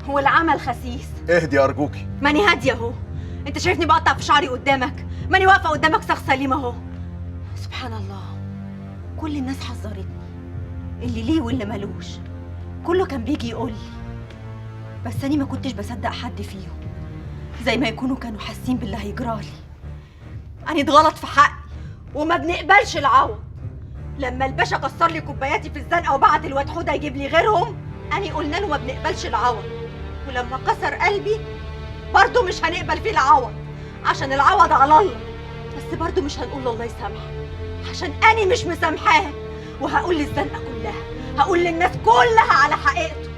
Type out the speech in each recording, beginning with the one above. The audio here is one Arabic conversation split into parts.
هو العمل خسيس. اهدي ارجوكي. ماني هاديه اهو. انت شايفني بقطع في شعري قدامك، ماني واقفه قدامك شخص سليم اهو. سبحان الله، كل الناس حذرتني، اللي ليه واللي ملوش، كله كان بيجي يقول لي، بس انا ما كنتش بصدق حد فيهم، زي ما يكونوا كانوا حاسين باللي هيجرالي. انا اتغلط في حقي وما بنقبلش العوض. لما الباشا كسر لي كوباياتي في الزنقه وبعت الواد حوده يجيب لي غيرهم، انا قلنا له ما بنقبلش العوض. ولما كسر قلبي برضه مش هنقبل فيه العوض، عشان العوض على الله. بس برضه مش هنقول له الله يسامحه، عشان انا مش مسامحاه. وهقول للزنقه كلها، هقول للناس كلها على حقيقته.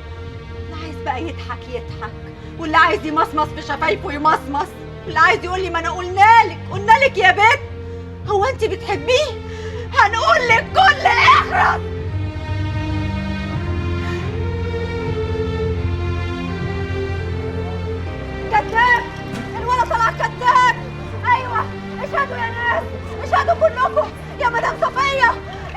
اللي عايز بقى يضحك يضحك، واللي عايز يمصمص في شفايفه يمصمص، واللي عايز يقول لي ما انا قلنا لك يا بنت، هو انت بتحبيه؟ هنقول لك كل اخرس. كذاب، الولد طلع كذاب. ايوه اشهدوا يا ناس، اشهدوا كلكم يا مدام صفيه،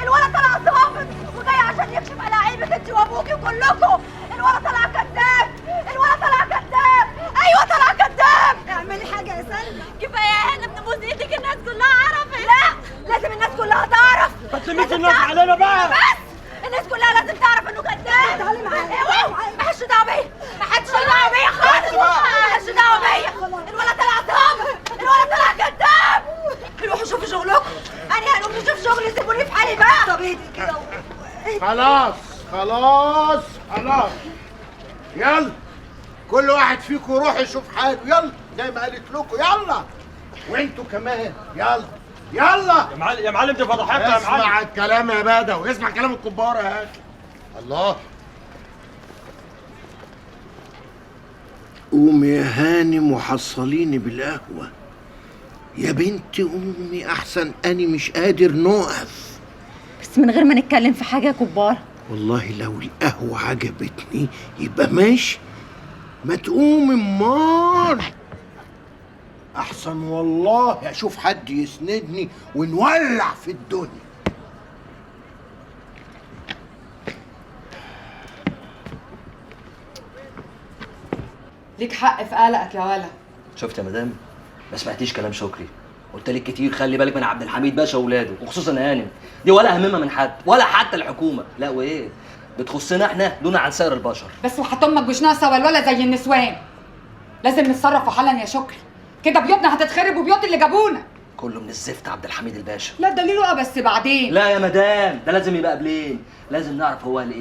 الولد طلع ظابط وجاي عشان يكشف على عيبك انت وابوكي وكلكم. الولد طلع كذاب، الولد طلع كذاب، ايوه طلع كذاب. اعملي حاجه يا سلمى. كفايه هنا بنبوس ايدك، الناس كلها عرفت. لا، لازم الناس كلها تعرف. ما تلميش الناس علينا بقى. بس الناس كلها لازم تعرف انه كذاب. تعالي معايا. اوعي، ما حدش دعوه بيا، ما حدش دعوه بيا خالص، ما حدش دعوه بيا. الولد طلع ظابط، الولد طلع كذاب. روحوا شوفوا شغلكم، انا هنقوم نشوف شغلي، سيبوني في حالي بقى. طب اهدي كده. خلاص خلاص خلاص، يلا كل واحد فيكم يروح يشوف حاله، يلا زي ما قالت لكم، يلا وانتوا كمان يلا يلا. يا معلم دي فضحتنا يا معلم. اسمع الكلام يا بدوي، اسمع كلام الكبار يا اخي. الله. قومي يا هانم وحصليني بالقهوة يا بنت امي، احسن اني مش قادر نقف. بس من غير ما نتكلم في حاجه يا كبار. والله لو القهوة عجبتني يبقى ماشي، ما تقوم امال احسن والله اشوف حد يسندني ونولع في الدنيا. ليك حق في قلقك يا ولا. شفت يا مدام؟ ما سمعتيش كلام شكري. قلت لك كتير خلي بالك من عبد الحميد باشا واولاده، وخصوصا هانم دي ولا هممها من حد ولا حتى الحكومه. لا وايه، بتخصنا احنا دون عن سائر البشر. بس وحط امك مش ناقصه ولا زي النسوان. لازم نتصرف حالا يا شكري، كده بيوتنا هتتخرب وبيوت اللي جابونا. كله من الزفت عبد الحميد الباشا. لا دليله بس بعدين. لا يا مدام، ده لازم يبقى قبلين، لازم نعرف هو قال ايه.